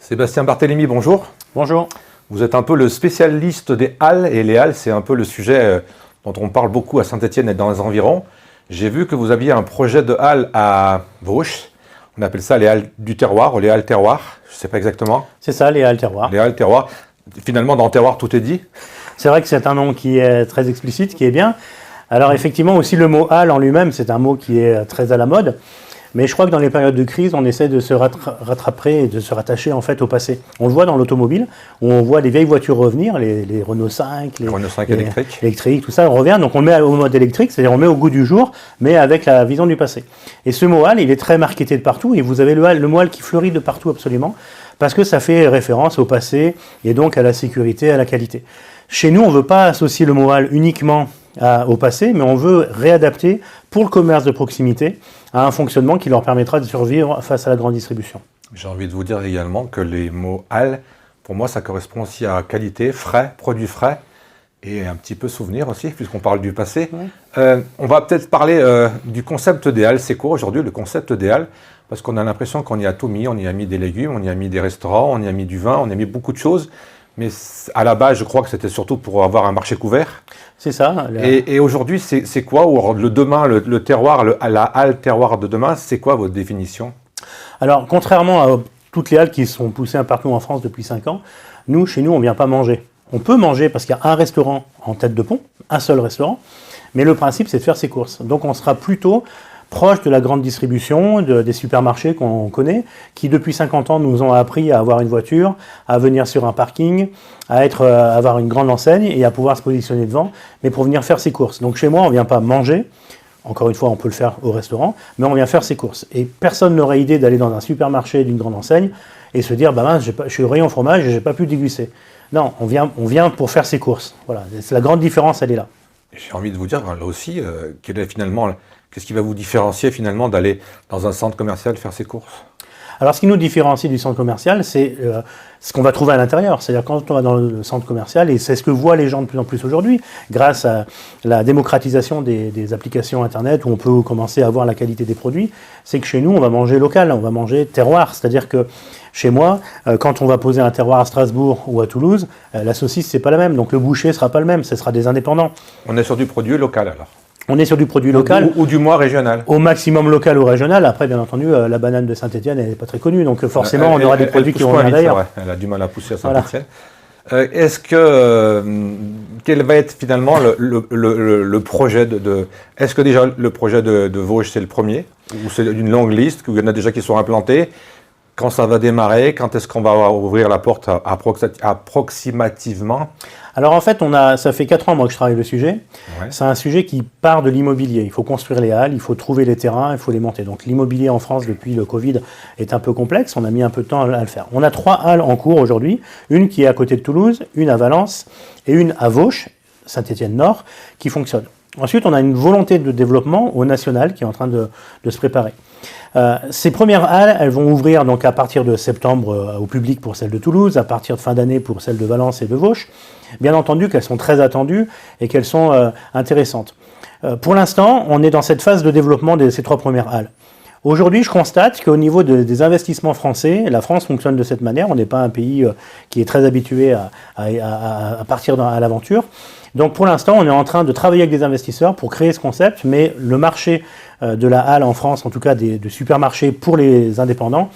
Sébastien Barthélémy, bonjour. Bonjour. Vous êtes un peu le spécialiste des halles, et les halles, c'est un peu le sujet dont on parle beaucoup à Saint-Étienne et dans les environs. J'ai vu que vous aviez un projet de halle à Vauche. On appelle ça les halles du terroir ou les halles terroir, je ne sais pas exactement. C'est ça, les halles terroir. Les halles terroir. Finalement, dans terroir, tout est dit. C'est vrai que c'est un nom qui est très explicite, qui est bien. Alors effectivement, aussi le mot halle en lui-même, c'est un mot qui est très à la mode. Mais je crois que dans les périodes de crise, on essaie de se rattraper et de se rattacher en fait au passé. On le voit dans l'automobile, où on voit les vieilles voitures revenir, les Renault 5, les Renault 5 électriques, tout ça, on revient. Donc on le met au mode électrique, c'est-à-dire on le met au goût du jour, mais avec la vision du passé. Et ce mot halle, il est très marketé de partout, et vous avez le mot halle qui fleurit de partout absolument, parce que ça fait référence au passé, et donc à la sécurité, à la qualité. Chez nous, on ne veut pas associer le mot halle uniquement au passé, mais on veut réadapter pour le commerce de proximité à un fonctionnement qui leur permettra de survivre face à la grande distribution. J'ai envie de vous dire également que les mots halle, pour moi, ça correspond aussi à qualité, frais, produits frais, et un petit peu souvenir aussi, puisqu'on parle du passé. Ouais. On va peut-être parler du concept des halles. C'est quoi aujourd'hui le concept des halles? Parce qu'on a l'impression qu'on y a tout mis, on y a mis des légumes, on y a mis des restaurants, on y a mis du vin, on y a mis beaucoup de choses. Mais à la base, je crois que c'était surtout pour avoir un marché couvert. C'est ça. Et aujourd'hui, c'est quoi, ou le demain, le terroir, la halle terroir de demain, c'est quoi votre définition? Alors, contrairement à toutes les halles qui sont poussées un partout en France depuis 5 ans, chez nous, on ne vient pas manger. On peut manger parce qu'il y a un restaurant en tête de pont, un seul restaurant, mais le principe, c'est de faire ses courses. Donc, on sera plutôt proche de la grande distribution, des supermarchés qu'on connaît, qui depuis 50 ans nous ont appris à avoir une voiture, à venir sur un parking, à avoir une grande enseigne et à pouvoir se positionner devant, mais pour venir faire ses courses. Donc chez moi, on ne vient pas manger, encore une fois, on peut le faire au restaurant, mais on vient faire ses courses. Et personne n'aurait idée d'aller dans un supermarché d'une grande enseigne et se dire, bah mince, je suis au rayon fromage et je n'ai pas pu déguster. Non, on vient pour faire ses courses. Voilà, la grande différence, elle est là. J'ai envie de vous dire, là aussi, qu'est-ce qui va vous différencier finalement d'aller dans un centre commercial faire ses courses? Alors ce qui nous différencie du centre commercial, c'est ce qu'on va trouver à l'intérieur. C'est-à-dire quand on va dans le centre commercial, et c'est ce que voient les gens de plus en plus aujourd'hui, grâce à la démocratisation des applications Internet, où on peut commencer à voir la qualité des produits, c'est que chez nous, on va manger local, on va manger terroir. C'est-à-dire que chez moi, quand on va poser un terroir à Strasbourg ou à Toulouse, la saucisse, c'est pas la même. Donc le boucher sera pas le même, ce sera des indépendants. On est sur du produit local alors? On est sur du produit local. Ou du moins régional. Au maximum local ou régional. Après, bien entendu, la banane de Saint-Étienne, elle n'est pas très connue. Donc forcément, on aura des produits qui vont venir d'ailleurs. Elle a du mal à pousser à Saint-Étienne. Voilà. Quel va être finalement le projet Est-ce que déjà le projet de Vosges, c'est le premier? Ou c'est une longue liste, où il y en a déjà qui sont implantés? Quand ça va démarrer? Quand est-ce qu'on va ouvrir la porte approximativement? Alors en fait, ça fait 4 ans moi que je travaille le sujet. Ouais. C'est un sujet qui part de l'immobilier. Il faut construire les halles, il faut trouver les terrains, il faut les monter. Donc l'immobilier en France depuis le Covid est un peu complexe. On a mis un peu de temps à le faire. On a 3 halles en cours aujourd'hui. Une qui est à côté de Toulouse, une à Valence et une à Vauche, Saint-Étienne-Nord, qui fonctionne. Ensuite, on a une volonté de développement au national qui est en train de se préparer. Ces premières halles, elles vont ouvrir donc à partir de septembre au public pour celle de Toulouse, à partir de fin d'année pour celle de Valence et de Vauche. Bien entendu qu'elles sont très attendues et qu'elles sont intéressantes. Pour l'instant, on est dans cette phase de développement de ces 3 premières halles. Aujourd'hui, je constate qu'au niveau des investissements français, la France fonctionne de cette manière. On n'est pas un pays qui est très habitué à partir à l'aventure. Donc pour l'instant, on est en train de travailler avec des investisseurs pour créer ce concept, mais le marché de la halle en France, en tout cas de supermarchés pour les indépendants,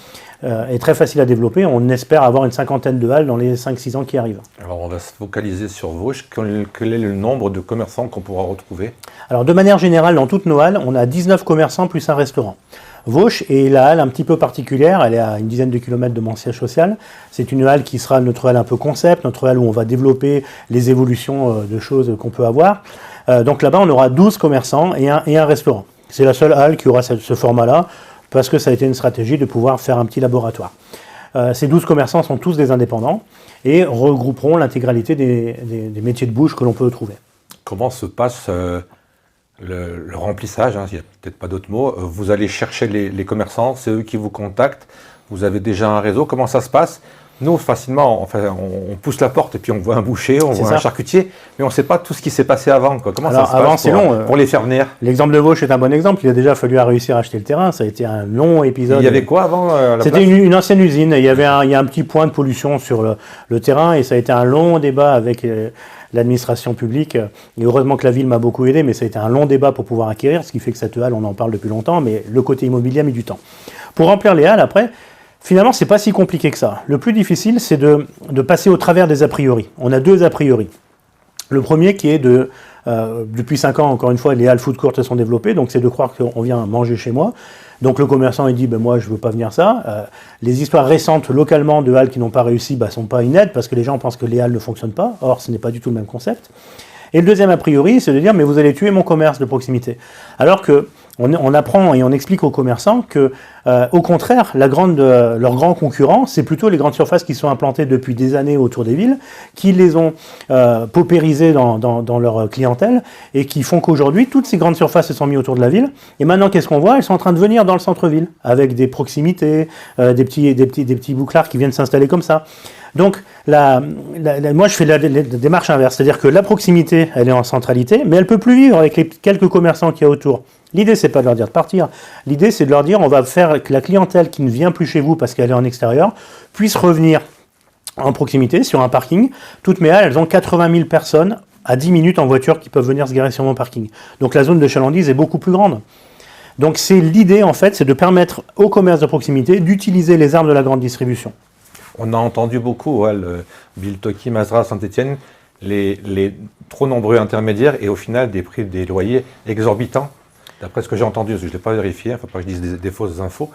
est très facile à développer. On espère avoir une 50aine de halles dans les 5-6 ans qui arrivent. Alors on va se focaliser sur Vosges. Quel est le nombre de commerçants qu'on pourra retrouver? Alors de manière générale, dans toutes nos halles, on a 19 commerçants plus un restaurant. Vauche est la halle un petit peu particulière, elle est à une dizaine de kilomètres de mon siège social. C'est une halle qui sera notre halle un peu concept, notre halle où on va développer les évolutions de choses qu'on peut avoir. Donc là-bas, on aura 12 commerçants et un restaurant. C'est la seule halle qui aura ce format-là, parce que ça a été une stratégie de pouvoir faire un petit laboratoire. Ces 12 commerçants sont tous des indépendants et regrouperont l'intégralité des métiers de bouche que l'on peut trouver. Comment se passe le remplissage, il n'y a peut-être pas d'autres mots, vous allez chercher les commerçants, c'est eux qui vous contactent, vous avez déjà un réseau, comment ça se passe? Nous, facilement, on pousse la porte et puis on voit un boucher, on voit un charcutier, mais on ne sait pas tout ce qui s'est passé avant. Quoi. Comment ça se passe pour les faire venir? L'exemple de Vauche est un bon exemple. Il a déjà fallu réussir à acheter le terrain. Ça a été un long épisode. Il y avait quoi avant C'était une ancienne usine. Il y a un petit point de pollution sur le terrain et ça a été un long débat avec l'administration publique. Et heureusement que la ville m'a beaucoup aidé, mais ça a été un long débat pour pouvoir acquérir, ce qui fait que cette halle, on en parle depuis longtemps, mais le côté immobilier a mis du temps. Pour remplir les halles, après, finalement, c'est pas si compliqué que ça. Le plus difficile, c'est de passer au travers des a priori. On a 2 a priori. Le premier qui est depuis 5 ans, encore une fois, les halles food court se sont développées, donc c'est de croire qu'on vient manger chez moi. Donc le commerçant, il dit, moi, je veux pas venir ça. Les histoires récentes, localement, de halles qui n'ont pas réussi, sont pas inédites, parce que les gens pensent que les halles ne fonctionnent pas. Or, ce n'est pas du tout le même concept. Et le deuxième a priori, c'est de dire, mais vous allez tuer mon commerce de proximité. Alors que on apprend et on explique aux commerçants que, au contraire, leur grand concurrent, c'est plutôt les grandes surfaces qui sont implantées depuis des années autour des villes, qui les ont paupérisées dans leur clientèle et qui font qu'aujourd'hui, toutes ces grandes surfaces se sont mises autour de la ville. Et maintenant, qu'est-ce qu'on voit? Elles sont en train de venir dans le centre-ville, avec des proximités, des petits bouclards qui viennent s'installer comme ça. Donc, moi, je fais la démarche inverse, c'est-à-dire que la proximité, elle est en centralité, mais elle peut plus vivre avec les quelques commerçants qu'il y a autour. L'idée, c'est pas de leur dire de partir. L'idée, c'est de leur dire, on va faire que la clientèle qui ne vient plus chez vous parce qu'elle est en extérieur puisse revenir en proximité sur un parking. Toutes mes halles, elles ont 80 000 personnes à 10 minutes en voiture qui peuvent venir se garer sur mon parking. Donc, la zone de chalandise est beaucoup plus grande. Donc, c'est l'idée, en fait, c'est de permettre au commerce de proximité d'utiliser les armes de la grande distribution. On a entendu beaucoup, le Biltoki, Mazra, Saint-Étienne, les trop nombreux intermédiaires et au final des prix des loyers exorbitants. D'après ce que j'ai entendu, je ne l'ai pas vérifié, il ne faut pas que je dise des fausses infos.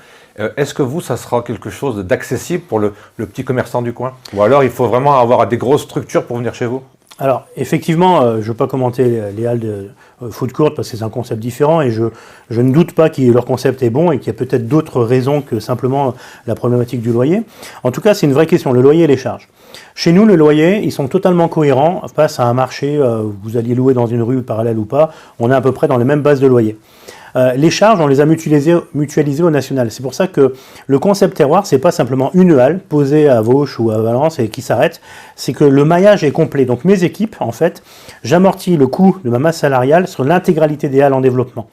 Est-ce que ça sera quelque chose d'accessible pour le petit commerçant du coin? Ou alors il faut vraiment avoir des grosses structures pour venir chez vous? Alors, effectivement, je ne veux pas commenter les halles de food court parce que c'est un concept différent et je ne doute pas que leur concept est bon et qu'il y a peut-être d'autres raisons que simplement la problématique du loyer. En tout cas, c'est une vraie question, le loyer et les charges. Chez nous, le loyer, ils sont totalement cohérents face à un marché, vous alliez louer dans une rue parallèle ou pas, on est à peu près dans les mêmes bases de loyer. Les charges, on les a mutualisées au national. C'est pour ça que le concept terroir, c'est pas simplement une halle posée à Vauche ou à Valence et qui s'arrête. C'est que le maillage est complet. Donc mes équipes, en fait, j'amortis le coût de ma masse salariale sur l'intégralité des halles en développement.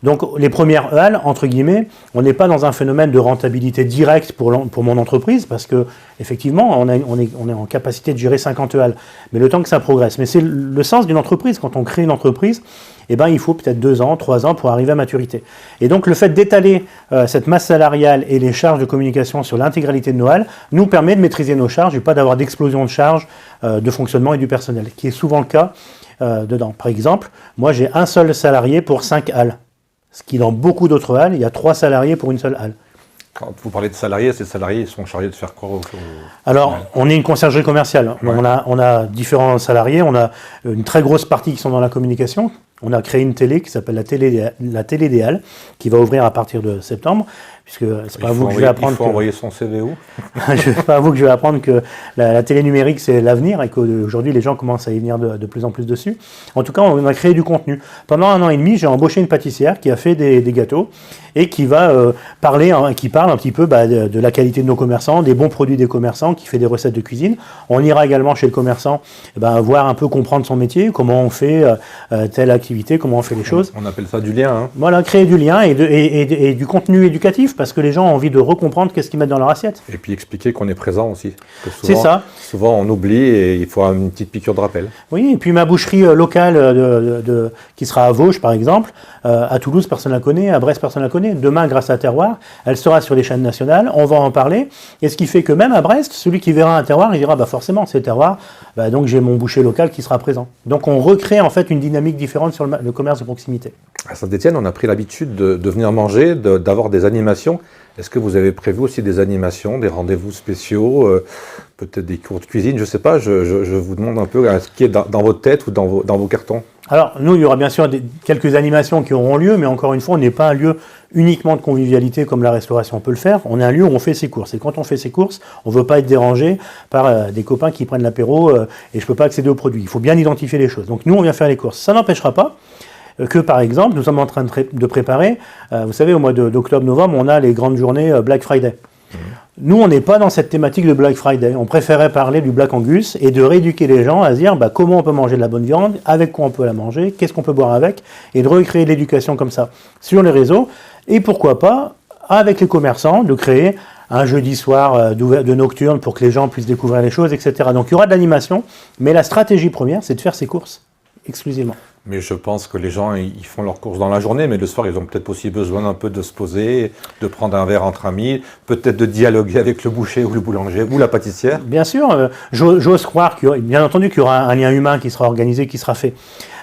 Donc les premières halles, entre guillemets, on n'est pas dans un phénomène de rentabilité directe pour mon entreprise parce que effectivement, on est en capacité de gérer 50 halles. Mais le temps que ça progresse. Mais c'est le sens d'une entreprise. Quand on crée une entreprise, il faut peut-être 2 ans, 3 ans pour arriver à maturité. Et donc le fait d'étaler cette masse salariale et les charges de communication sur l'intégralité de nos halles nous permet de maîtriser nos charges et pas d'avoir d'explosion de charges de fonctionnement et du personnel, qui est souvent le cas dedans. Par exemple, moi j'ai un seul salarié pour 5 halles. Ce qui, dans beaucoup d'autres halles, il y a 3 salariés pour une seule halle. Quand vous parlez de salariés, ces salariés ils sont chargés de faire quoi Alors, on est une conciergerie commerciale. Ouais. On a différents salariés. On a une très grosse partie qui sont dans la communication. On a créé une télé qui s'appelle la télé des halles, qui va ouvrir à partir de septembre. Puisque c'est pas à vous que je vais apprendre. Il faut envoyer son CV où? C'est pas à vous que je vais apprendre que la télé numérique c'est l'avenir et qu'aujourd'hui les gens commencent à y venir de plus en plus dessus. En tout cas, on a créé du contenu. Pendant 1 an et demi, j'ai embauché une pâtissière qui a fait des gâteaux et qui va parle un petit peu de la qualité de nos commerçants, des bons produits des commerçants, qui fait des recettes de cuisine. On ira également chez le commerçant, voir un peu comprendre son métier, comment on fait telle activité, comment on fait les choses. On appelle ça du lien. Hein. Voilà, créer du lien et du contenu éducatif. Parce que les gens ont envie de recomprendre qu'est-ce qu'ils mettent dans leur assiette. Et puis expliquer qu'on est présent aussi. C'est ça. Souvent on oublie et il faut une petite piqûre de rappel. Oui, et puis ma boucherie locale qui sera à Vauche par exemple, à Toulouse personne ne la connaît, à Brest personne ne la connaît. Demain, grâce à Terroir, elle sera sur les chaînes nationales, on va en parler. Et ce qui fait que même à Brest, celui qui verra un terroir, il dira forcément c'est Terroir, donc j'ai mon boucher local qui sera présent. Donc on recrée en fait une dynamique différente sur le commerce de proximité. À Saint-Étienne, on a pris l'habitude de venir manger, d'avoir des animations. Est-ce que vous avez prévu aussi des animations, des rendez-vous spéciaux, peut-être des cours de cuisine? Je ne sais pas, je vous demande un peu ce qui est dans votre tête ou dans vos cartons. Alors, nous, il y aura bien sûr quelques animations qui auront lieu, mais encore une fois, on n'est pas un lieu uniquement de convivialité comme la restauration peut le faire. On est un lieu où on fait ses courses. Et quand on fait ses courses, on ne veut pas être dérangé par des copains qui prennent l'apéro et je ne peux pas accéder aux produits. Il faut bien identifier les choses. Donc, nous, on vient faire les courses. Ça n'empêchera pas que, par exemple, nous sommes en train de préparer, vous savez, au mois d'octobre-novembre, on a les grandes journées Black Friday. Nous, on n'est pas dans cette thématique de Black Friday. On préférait parler du Black Angus et de rééduquer les gens à se dire comment on peut manger de la bonne viande, avec quoi on peut la manger, qu'est-ce qu'on peut boire avec, et de recréer de l'éducation comme ça sur les réseaux. Et pourquoi pas, avec les commerçants, de créer un jeudi soir de nocturne pour que les gens puissent découvrir les choses, etc. Donc il y aura de l'animation, mais la stratégie première, c'est de faire ses courses exclusivement. Mais je pense que les gens, ils font leurs courses dans la journée, mais le soir, ils ont peut-être aussi besoin un peu de se poser, de prendre un verre entre amis, peut-être de dialoguer avec le boucher ou le boulanger ou la pâtissière. Bien sûr, j'ose croire bien entendu qu'il y aura un lien humain qui sera organisé, qui sera fait.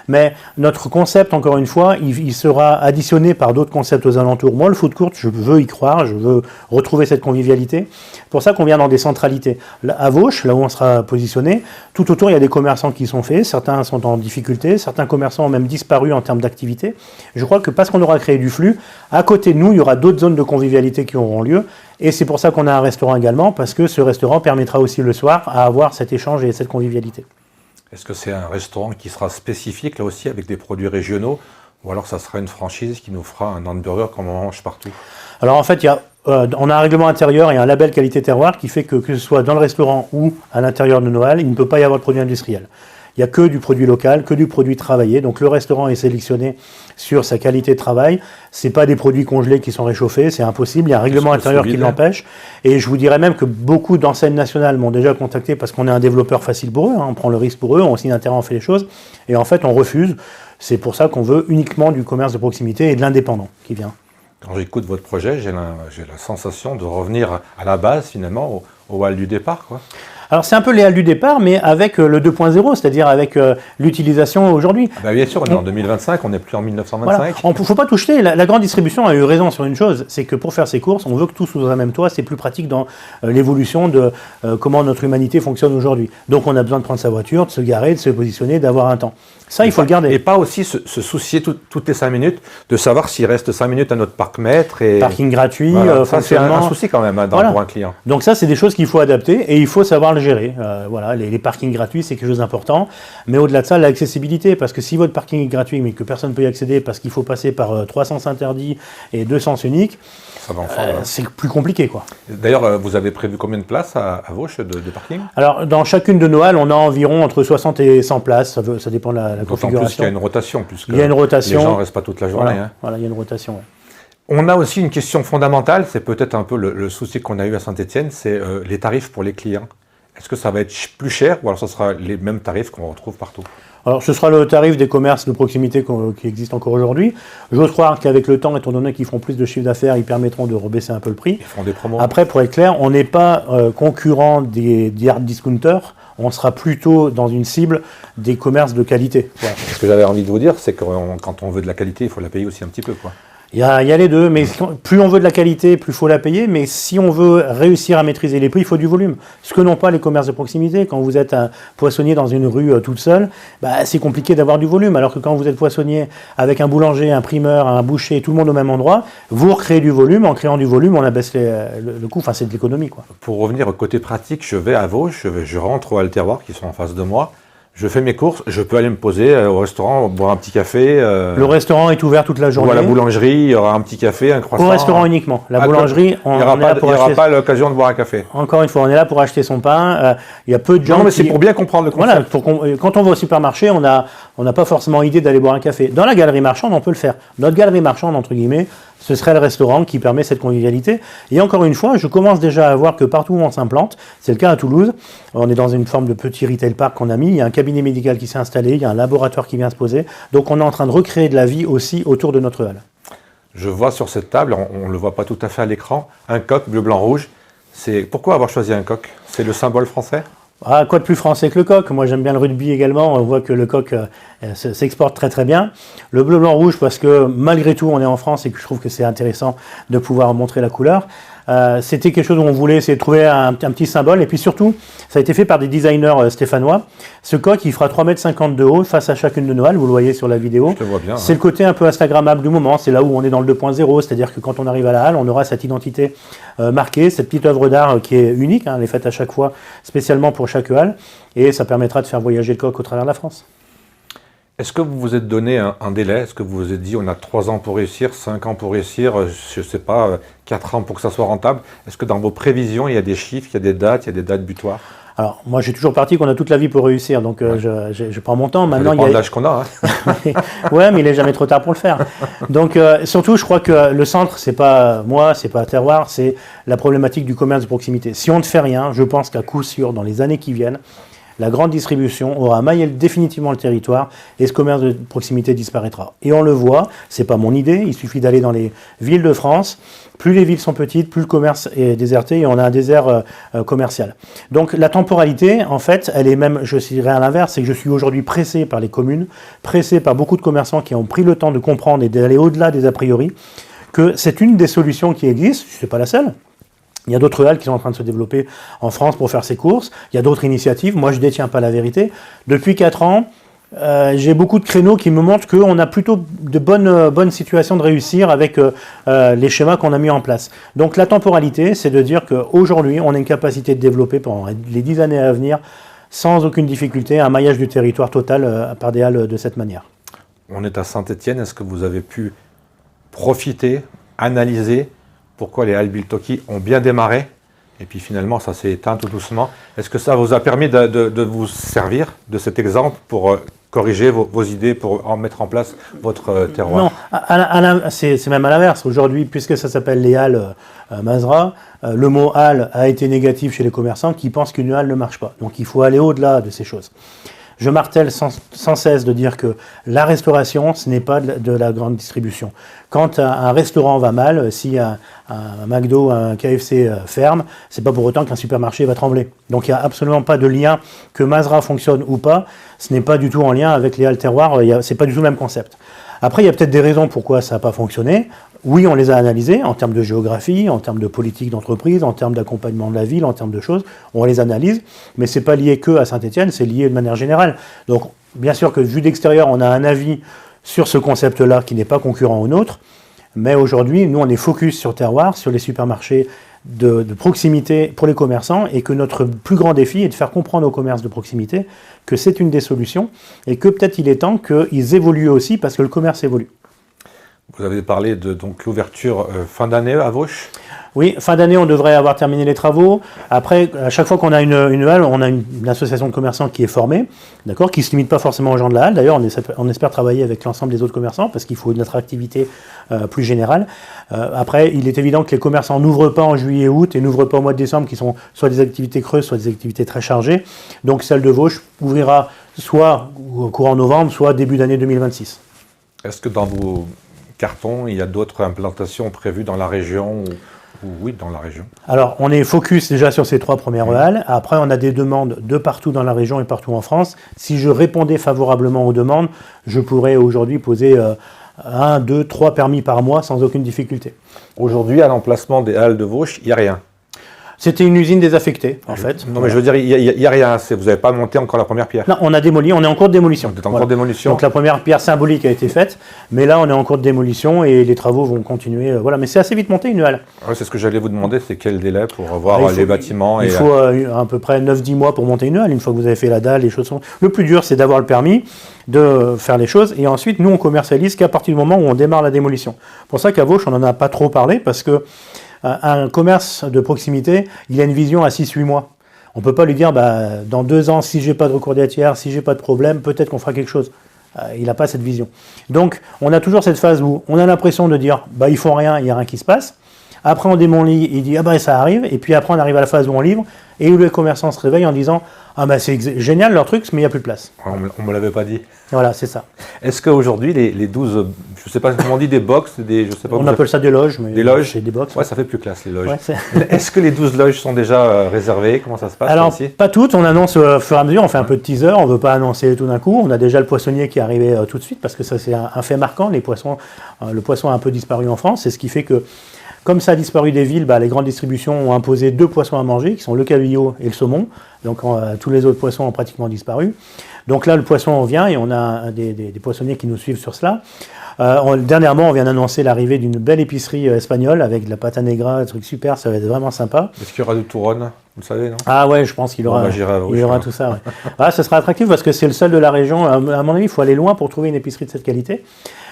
Mais notre concept, encore une fois, il sera additionné par d'autres concepts aux alentours. Moi, le food court, je veux y croire, je veux retrouver cette convivialité. C'est pour ça qu'on vient dans des centralités. À Vauche, là où on sera positionné, tout autour, il y a des commerçants qui sont faits. Certains sont en difficulté, certains commerçants ont même disparu en termes d'activité. Je crois que parce qu'on aura créé du flux, à côté de nous, il y aura d'autres zones de convivialité qui auront lieu. Et c'est pour ça qu'on a un restaurant également, parce que ce restaurant permettra aussi le soir à avoir cet échange et cette convivialité. Est-ce que c'est un restaurant qui sera spécifique, là aussi, avec des produits régionaux, ou alors ça sera une franchise qui nous fera un hamburger comme on mange partout? Alors en fait, on a un règlement intérieur et un label qualité terroir qui fait que ce soit dans le restaurant ou à l'intérieur de Noël, il ne peut pas y avoir de produit industriel. Il n'y a que du produit local, que du produit travaillé. Donc le restaurant est sélectionné sur sa qualité de travail. Ce n'est pas des produits congelés qui sont réchauffés, c'est impossible. Il y a un règlement intérieur qui l'empêche. Et je vous dirais même que beaucoup d'enseignes nationales m'ont déjà contacté parce qu'on est un développeur facile pour eux. On prend le risque pour eux, on signe un terrain, on fait les choses. Et en fait, on refuse. C'est pour ça qu'on veut uniquement du commerce de proximité et de l'indépendant qui vient. Quand j'écoute votre projet, j'ai la sensation de revenir à la base, finalement, au hall du départ, quoi. Alors c'est un peu les halles du départ, mais avec le 2.0, c'est-à-dire avec l'utilisation aujourd'hui. Ah bah bien sûr, on est en 2025, on n'est plus en 1925. Voilà. Il ne faut pas tout jeter. La grande distribution a eu raison sur une chose, c'est que pour faire ses courses, on veut que tout sous un même toit, c'est plus pratique dans l'évolution de comment notre humanité fonctionne aujourd'hui. Donc on a besoin de prendre sa voiture, de se garer, de se positionner, d'avoir un temps. Ça, il faut le garder. Et pas aussi se soucier toutes les 5 minutes de savoir s'il reste 5 minutes à notre parc-mètre. Parking gratuit, voilà, ça, c'est fonctionnement. un souci quand même pour un client. Donc ça, c'est des choses qu'il faut adapter et il faut savoir le gérer. Voilà, les parkings gratuits, c'est quelque chose d'important. Mais au-delà de ça, l'accessibilité, parce que si votre parking est gratuit mais que personne ne peut y accéder parce qu'il faut passer par 300 interdits et 200 uniques, c'est plus compliqué, quoi. D'ailleurs, vous avez prévu combien de places à Vauche de parking? Alors, dans chacune de nos halles, on a environ entre 60 et 100 places. Ça dépend de la configuration. En plus, il y a une rotation. Il y a une rotation. Les gens ne restent pas toute la journée. Voilà, il y a une rotation. Ouais. On a aussi une question fondamentale, c'est peut-être un peu le souci qu'on a eu à Saint-Étienne, c'est les tarifs pour les clients. Est-ce que ça va être plus cher ou alors ce sera les mêmes tarifs qu'on retrouve partout? Alors, ce sera le tarif des commerces de proximité qui existent encore aujourd'hui. J'ose croire qu'avec le temps, étant donné qu'ils feront plus de chiffre d'affaires, ils permettront de rebaisser un peu le prix. Ils feront des promos. Après, pour être clair, on n'est pas concurrent des hard discounters. On sera plutôt dans une cible des commerces de qualité. Voilà. Ce que j'avais envie de vous dire, c'est que quand on veut de la qualité, il faut la payer aussi un petit peu, quoi. Il y a les deux, mais plus on veut de la qualité, plus il faut la payer. Mais si on veut réussir à maîtriser les prix, il faut du volume. Ce que n'ont pas les commerces de proximité. Quand vous êtes un poissonnier dans une rue toute seule, c'est compliqué d'avoir du volume. Alors que quand vous êtes poissonnier avec un boulanger, un primeur, un boucher, tout le monde au même endroit, vous recréez du volume. En créant du volume, on abaisse le coût. Enfin, c'est de l'économie, quoi. Pour revenir au côté pratique, je vais à Vauche, je rentre au Alterroir qui sont en face de moi. Je fais mes courses, je peux aller me poser au restaurant, boire un petit café. Le restaurant est ouvert toute la journée. Ou à la boulangerie, il y aura un petit café, un croissant. Au restaurant uniquement. La boulangerie, il n'y aura pas l'occasion de boire un café. Encore une fois, on est là pour acheter son pain. Il y a peu de gens. Non, mais c'est pour bien comprendre le concept. Voilà, quand on va au supermarché, on n'a pas forcément idée d'aller boire un café. Dans la galerie marchande, on peut le faire. Notre galerie marchande, entre guillemets, ce serait le restaurant qui permet cette convivialité. Et encore une fois, je commence déjà à voir que partout où on s'implante, c'est le cas à Toulouse, on est dans une forme de petit retail park qu'on a mis, il y a un cabinet médical qui s'est installé, il y a un laboratoire qui vient se poser, donc on est en train de recréer de la vie aussi autour de notre halle. Je vois sur cette table, on ne le voit pas tout à fait à l'écran, un coq bleu, blanc, rouge. Pourquoi avoir choisi un coq? C'est le symbole français? Quoi de plus français que le coq? Moi j'aime bien le rugby également, on voit que le coq s'exporte très très bien. Le bleu, blanc, rouge parce que malgré tout on est en France et que je trouve que c'est intéressant de pouvoir montrer la couleur. C'était quelque chose où on voulait essayer de trouver un petit symbole et puis surtout ça a été fait par des designers stéphanois. Ce coq il fera 3,50 m de haut face à chacune de nos halles, vous le voyez sur la vidéo. Je te vois bien, c'est le côté un peu instagrammable du moment, c'est là où on est dans le 2.0, c'est-à-dire que quand on arrive à la halle on aura cette identité marquée, cette petite œuvre d'art qui est unique, elle est faite à chaque fois spécialement pour chaque halle et ça permettra de faire voyager le coq au travers de la France. Est-ce que vous vous êtes donné un délai? Est-ce que vous vous êtes dit on a 3 ans pour réussir, 5 ans pour réussir, je ne sais pas, 4 ans pour que ça soit rentable? Est-ce que dans vos prévisions, il y a des chiffres, il y a des dates butoirs? Alors, moi, j'ai toujours parti qu'on a toute la vie pour réussir, donc je prends mon temps. Maintenant, il y a l'âge qu'on a. Hein. Ouais, mais il n'est jamais trop tard pour le faire. Donc, surtout, je crois que le centre, c'est pas moi, c'est pas Terroir, c'est la problématique du commerce de proximité. Si on ne fait rien, je pense qu'à coup sûr, dans les années qui viennent, la grande distribution aura maillé définitivement le territoire et ce commerce de proximité disparaîtra. Et on le voit, c'est pas mon idée, il suffit d'aller dans les villes de France. Plus les villes sont petites, plus le commerce est déserté et on a un désert commercial. Donc la temporalité, en fait, elle est même, je dirais à l'inverse, c'est que je suis aujourd'hui pressé par les communes, pressé par beaucoup de commerçants qui ont pris le temps de comprendre et d'aller au-delà des a priori, que c'est une des solutions qui existent, c'est pas la seule. Il y a d'autres halles qui sont en train de se développer en France pour faire ses courses. Il y a d'autres initiatives. Moi, je ne détiens pas la vérité. Depuis 4 ans, j'ai beaucoup de créneaux qui me montrent qu'on a plutôt de bonnes situations de réussir avec les schémas qu'on a mis en place. Donc la temporalité, c'est de dire qu'aujourd'hui, on a une capacité de développer pendant les 10 années à venir, sans aucune difficulté, un maillage du territoire total par des halles de cette manière. On est à Saint-Étienne. Est-ce que vous avez pu profiter, analyser pourquoi les halles Biltoki ont bien démarré et puis finalement ça s'est éteint tout doucement? Est-ce que ça vous a permis de vous servir de cet exemple pour corriger vos idées, pour en mettre en place votre terroir? Non, c'est même à l'inverse. Aujourd'hui, puisque ça s'appelle les halles Mazra, le mot halle a été négatif chez les commerçants qui pensent qu'une halle ne marche pas. Donc il faut aller au-delà de ces choses. Je martèle sans cesse de dire que la restauration, ce n'est pas de la grande distribution. Quand un restaurant va mal, si un McDo, un KFC ferme, c'est pas pour autant qu'un supermarché va trembler. Donc il n'y a absolument pas de lien que Mazra fonctionne ou pas. Ce n'est pas du tout en lien avec les halles terroirs, c'est pas du tout le même concept. Après, il y a peut-être des raisons pourquoi ça n'a pas fonctionné. Oui, on les a analysées en termes de géographie, en termes de politique d'entreprise, en termes d'accompagnement de la ville, en termes de choses. On les analyse, mais ce n'est pas lié que à Saint-Étienne, c'est lié de manière générale. Donc, bien sûr que vu d'extérieur, on a un avis sur ce concept-là qui n'est pas concurrent au nôtre. Mais aujourd'hui, nous, on est focus sur terroir, sur les supermarchés de proximité pour les commerçants et que notre plus grand défi est de faire comprendre aux commerces de proximité que c'est une des solutions et que peut-être il est temps qu'ils évoluent aussi parce que le commerce évolue. Vous avez parlé de l'ouverture fin d'année à Vauche. Oui, fin d'année, on devrait avoir terminé les travaux. Après, à chaque fois qu'on a une halle, on a une association de commerçants qui est formée, d'accord, qui ne se limite pas forcément aux gens de la halle. D'ailleurs, on espère travailler avec l'ensemble des autres commerçants parce qu'il faut une attractivité plus générale. Après, il est évident que les commerçants n'ouvrent pas en juillet et août et n'ouvrent pas au mois de décembre, qui sont soit des activités creuses, soit des activités très chargées. Donc, celle de Vauche ouvrira soit au courant novembre, soit début d'année 2026. Est-ce que dans vos cartons, il y a d'autres implantations prévues dans la région Oui, dans la région. Alors, on est focus déjà sur ces 3 premières halles. Après, on a des demandes de partout dans la région et partout en France. Si je répondais favorablement aux demandes, je pourrais aujourd'hui poser 1, 2, 3 permis par mois sans aucune difficulté. Aujourd'hui, à l'emplacement des halles de Vauche, il n'y a rien. C'était une usine désaffectée, en fait. Non, mais je veux dire, il n'y a rien. Vous n'avez pas monté encore la première pierre. Non, on a démoli, on est en cours de démolition. Vous êtes en cours de démolition. Donc la première pierre symbolique a été faite, mais là on est en cours de démolition et les travaux vont continuer. Voilà, mais c'est assez vite monté une halle. Oui, c'est ce que j'allais vous demander, c'est quel délai pour voir les bâtiments. Il faut à peu près 9-10 mois pour monter une halle. Une fois que vous avez fait la dalle, les choses sont... Le plus dur, c'est d'avoir le permis, de faire les choses, et ensuite nous on commercialise qu'à partir du moment où on démarre la démolition. Pour ça qu'à Vauche, on n'en a pas trop parlé, parce que un commerce de proximité, il a une vision à 6-8 mois. On ne peut pas lui dire, dans 2 ans, si je n'ai pas de recours des tiers, si je n'ai pas de problème, peut-être qu'on fera quelque chose. Il n'a pas cette vision. Donc, on a toujours cette phase où on a l'impression de dire, ils ne font rien, il n'y a rien qui se passe. Après, on démolit, il dit, ça arrive. Et puis après, on arrive à la phase où on livre, et où les commerçants se réveillent en disant, c'est génial leur truc, mais il n'y a plus de place. On ne me l'avait pas dit. Voilà, c'est ça. Est-ce qu'aujourd'hui, les 12, je ne sais pas comment on dit, des box, je sais pas. On appelle ça des loges, mais des loges, c'est des box. Ouais, ça fait plus classe, les loges. Ouais, est-ce que les 12 loges sont déjà réservées? Comment ça se passe? Alors, pas toutes, on annonce au fur et à mesure, on fait un peu de teaser, on ne veut pas annoncer tout d'un coup. On a déjà le poissonnier qui est arrivé tout de suite, parce que ça c'est un fait marquant, le poisson a un peu disparu en France, c'est ce qui fait que Comme ça a disparu des villes, les grandes distributions ont imposé 2 poissons à manger, qui sont le cabillaud et le saumon. Donc tous les autres poissons ont pratiquement disparu. Donc là, le poisson, on vient et on a des poissonniers qui nous suivent sur cela. Dernièrement, on vient d'annoncer l'arrivée d'une belle épicerie espagnole avec de la pata negra, des trucs super, ça va être vraiment sympa. Est-ce qu'il y aura du Touron, vous le savez, non? Ah ouais, je pense qu'il aura, il y aura tout ça. Ouais. Ça sera attractif parce que c'est le seul de la région. À mon avis, il faut aller loin pour trouver une épicerie de cette qualité.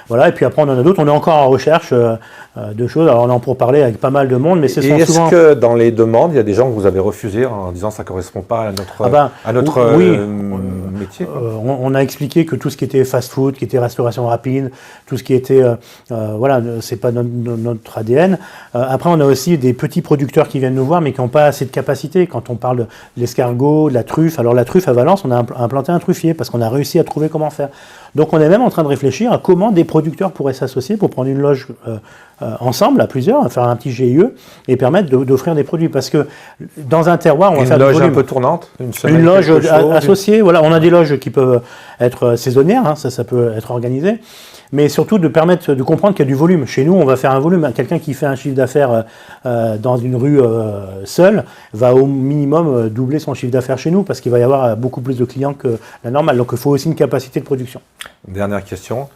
Voilà, et puis après, on en a d'autres. On est encore en recherche de choses. Alors, on en pour parler avec pas mal de monde, mais ce sont souvent... Est-ce que dans les demandes, il y a des gens que vous avez refusés en disant que ça ne correspond pas à notre métier? On a expliqué que tout ce qui était fast-food, qui était restauration rapide, tout ce qui était... c'est pas notre ADN. Après, on a aussi des petits producteurs qui viennent nous voir, mais qui n'ont pas assez de capacité. Quand on parle de l'escargot, de la truffe, alors la truffe à Valence, on a implanté un truffier parce qu'on a réussi à trouver comment faire. Donc, on est même en train de réfléchir à comment des producteurs pourraient s'associer pour prendre une loge ensemble, à plusieurs, faire un petit GIE et permettre d'offrir des produits. Parce que dans un terroir, on va faire une loge un peu tournante, une loge associée. Voilà, on a des loges qui peuvent être saisonnières, ça peut être organisé. Mais surtout de permettre de comprendre qu'il y a du volume. Chez nous, on va faire un volume. Quelqu'un qui fait un chiffre d'affaires dans une rue seul va au minimum doubler son chiffre d'affaires chez nous parce qu'il va y avoir beaucoup plus de clients que la normale. Donc il faut aussi une capacité de production. Dernière question.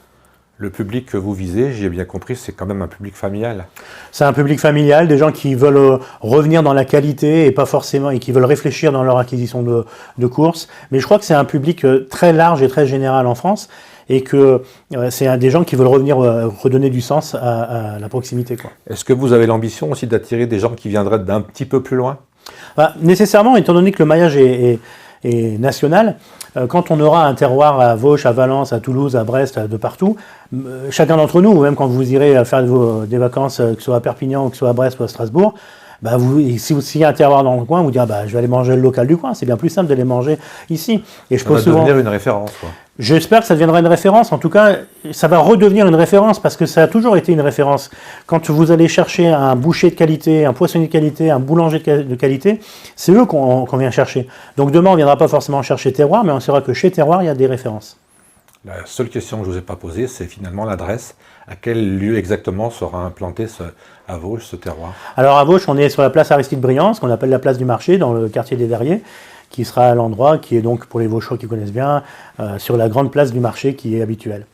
Le public que vous visez, j'ai bien compris, c'est quand même un public familial. C'est un public familial, des gens qui veulent revenir dans la qualité et pas forcément, et qui veulent réfléchir dans leur acquisition de courses. Mais je crois que c'est un public très large et très général en France et que c'est des gens qui veulent revenir redonner du sens à la proximité, quoi. Est-ce que vous avez l'ambition aussi d'attirer des gens qui viendraient d'un petit peu plus loin? Nécessairement, étant donné que le maillage est national, quand on aura un terroir à Vauches, à Valence, à Toulouse, à Brest, de partout, chacun d'entre nous, ou même quand vous irez faire des vacances, que ce soit à Perpignan, ou que ce soit à Brest ou à Strasbourg, s'il y a un terroir dans le coin, vous direz je vais aller manger le local du coin. C'est bien plus simple d'aller manger ici. Et ça va devenir une référence, quoi. J'espère que ça deviendra une référence. En tout cas, ça va redevenir une référence parce que ça a toujours été une référence. Quand vous allez chercher un boucher de qualité, un poissonnier de qualité, un boulanger de qualité, c'est eux qu'on vient chercher. Donc demain, on ne viendra pas forcément chercher Terroir, mais on saura que chez Terroir, il y a des références. La seule question que je ne vous ai pas posée, c'est finalement l'adresse. À quel lieu exactement sera implanté à Vauches, ce terroir? Alors à Vauches, on est sur la place Aristide-Briand, ce qu'on appelle la place du marché, dans le quartier des Verriers, qui sera à l'endroit qui est donc, pour les Vauchois qui connaissent bien, sur la grande place du marché qui est habituelle.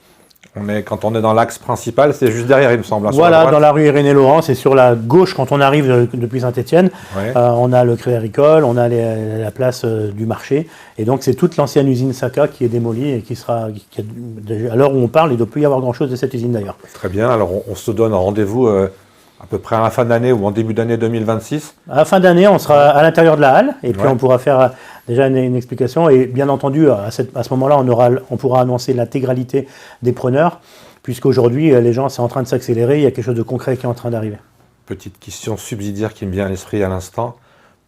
Quand on est dans l'axe principal, c'est juste derrière, il me semble. Voilà, dans la rue Irénée-Laurent, c'est sur la gauche quand on arrive depuis Saint-Étienne. Ouais. On a le Crédit Agricole, on a la place du marché. Et donc, c'est toute l'ancienne usine Saka qui est démolie et à l'heure où on parle, il ne doit plus y avoir grand-chose de cette usine d'ailleurs. Très bien. Alors, on se donne un rendez-vous à peu près à la fin d'année ou en début d'année 2026. À la fin d'année, on sera à l'intérieur de la halle et puis on pourra faire déjà une explication. Et bien entendu, à ce moment-là, on pourra annoncer l'intégralité des preneurs, puisqu'aujourd'hui, les gens, c'est en train de s'accélérer. Il y a quelque chose de concret qui est en train d'arriver. Petite question subsidiaire qui me vient à l'esprit à l'instant,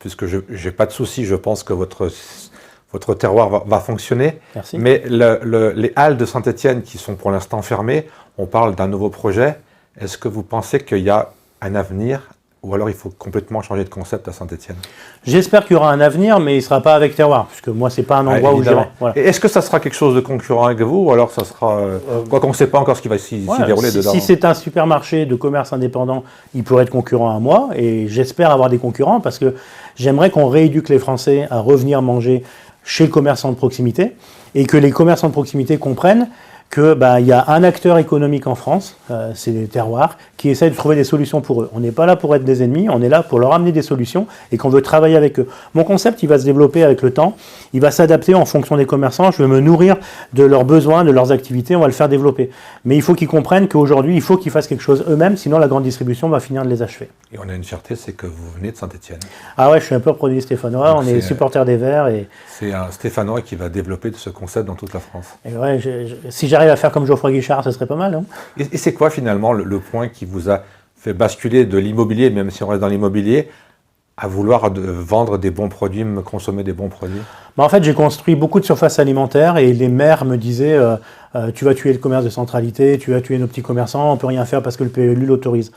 puisque je n'ai pas de souci, je pense que votre terroir va fonctionner. Merci. Mais les halles de Saint-Étienne qui sont pour l'instant fermées, on parle d'un nouveau projet. Est-ce que vous pensez qu'il y a un avenir ou alors il faut complètement changer de concept à Saint-Étienne? J'espère qu'il y aura un avenir, mais il ne sera pas avec Terroir, puisque moi, ce n'est pas un endroit où j'irai. Voilà. Est-ce que ça sera quelque chose de concurrent avec vous ou alors ça sera... quoi qu'on ne sait pas encore ce qui va s'y dérouler dedans. Si c'est un supermarché de commerce indépendant, il pourrait être concurrent à moi, et j'espère avoir des concurrents, parce que j'aimerais qu'on rééduque les Français à revenir manger chez le commerçant de proximité, et que les commerçants de proximité comprennent qu'il y a un acteur économique en France, c'est les terroirs, qui essaie de trouver des solutions pour eux. On n'est pas là pour être des ennemis, on est là pour leur amener des solutions et qu'on veut travailler avec eux. Mon concept, il va se développer avec le temps, il va s'adapter en fonction des commerçants, je vais me nourrir de leurs besoins, de leurs activités, on va le faire développer. Mais il faut qu'ils comprennent qu'aujourd'hui, il faut qu'ils fassent quelque chose eux-mêmes, sinon la grande distribution va finir de les achever. Et on a une fierté, c'est que vous venez de Saint-Étienne. Ah ouais, je suis un peu produit stéphanois, on est supporter des Verts. C'est un Stéphanois qui va développer ce concept dans toute la France. Et ouais, si j'arrive à faire comme Geoffroy Guichard, ce serait pas mal. Hein. Et c'est quoi finalement le point qui vous a fait basculer de l'immobilier, même si on reste dans l'immobilier, à vouloir vendre des bons produits, consommer des bons produits? En fait, j'ai construit beaucoup de surfaces alimentaires et les maires me disaient tu vas tuer le commerce de centralité, tu vas tuer nos petits commerçants, on ne peut rien faire parce que le PLU l'autorise.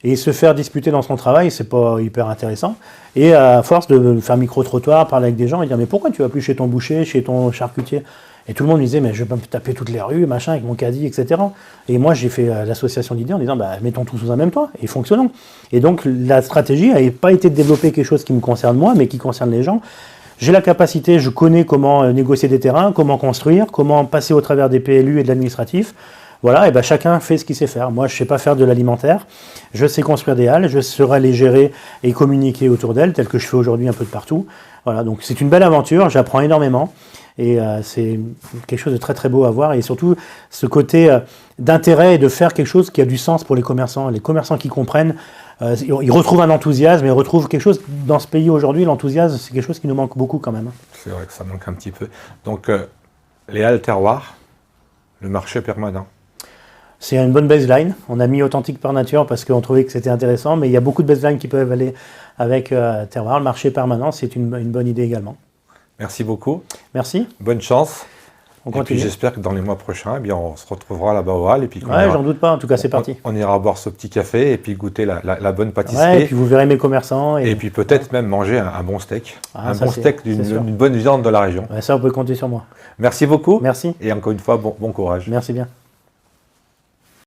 Et se faire disputer dans son travail, c'est pas hyper intéressant. Et à force de faire micro-trottoir, parler avec des gens, et dire mais pourquoi tu vas plus chez ton boucher, chez ton charcutier? Et tout le monde me disait, mais je vais pas me taper toutes les rues, machin, avec mon caddie, etc. Et moi, j'ai fait l'association d'idées en disant, bah, mettons tout sous un même toit et fonctionnons. Et donc, la stratégie n'a pas été de développer quelque chose qui me concerne moi, mais qui concerne les gens. J'ai la capacité, je connais comment négocier des terrains, comment construire, comment passer au travers des PLU et de l'administratif. Voilà, et ben chacun fait ce qu'il sait faire. Moi, je ne sais pas faire de l'alimentaire. Je sais construire des halles, je saurai les gérer et communiquer autour d'elles, tel que je fais aujourd'hui un peu de partout. Voilà, donc c'est une belle aventure, j'apprends énormément. Et c'est quelque chose de très très beau à voir. Et surtout, ce côté d'intérêt et de faire quelque chose qui a du sens pour les commerçants. Les commerçants qui comprennent, ils retrouvent un enthousiasme et retrouvent quelque chose dans ce pays aujourd'hui. L'enthousiasme, c'est quelque chose qui nous manque beaucoup quand même. C'est vrai que ça manque un petit peu. Donc, les halles terroirs, le marché permanent. C'est une bonne baseline. On a mis authentique par nature parce qu'on trouvait que c'était intéressant, mais il y a beaucoup de baselines qui peuvent aller avec terroir. Le marché permanent, c'est une bonne idée également. Merci beaucoup. Merci. Bonne chance. On et continue. puis j'espère que dans les mois prochains, eh bien, on se retrouvera là-bas au hall. Et puis Ouais, j'en doute pas. En tout cas, c'est parti. On ira boire ce petit café et puis goûter la bonne pâtisserie. Ouais, et puis vous verrez mes commerçants. Et puis peut-être même manger un bon steak. Ah, un bon steak d'une bonne viande de la région. Ouais, ça, on peut compter sur moi. Merci beaucoup. Merci. Et encore une fois, bon courage. Merci bien.